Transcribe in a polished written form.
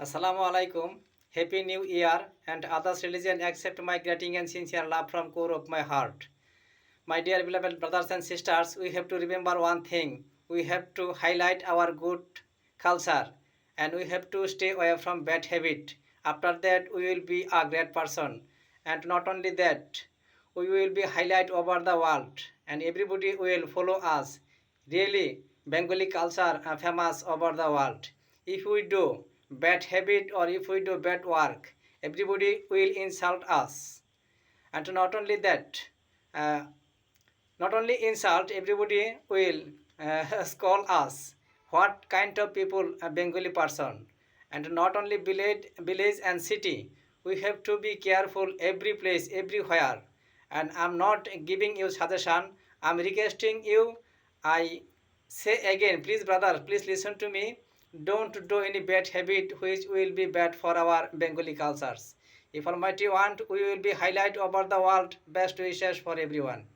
Assalamu alaikum. Happy New Year and others religion accept my greeting and sincere love from core of my heart. My dear beloved brothers and sisters, we have to remember one thing. We have to highlight our good culture and we have to stay away from bad habit. After that, we will be a great person. And not only that, we will be highlight over the world and everybody will follow us. Really, Bengali culture famous over the world. If we do bad habit or if we do bad work, everybody will insult us. And not only that, uh, not only insult, everybody will scold us. What kind of people a Bengali person? And not only village and city, we have to be careful every place, everywhere. And I'm not giving you suggestion. I'm requesting you. I say again, please, brother, please listen to me. Don't do any bad habit which will be bad for our Bengali cultures. If Almighty want, we will be highlight over the world. Best wishes for everyone.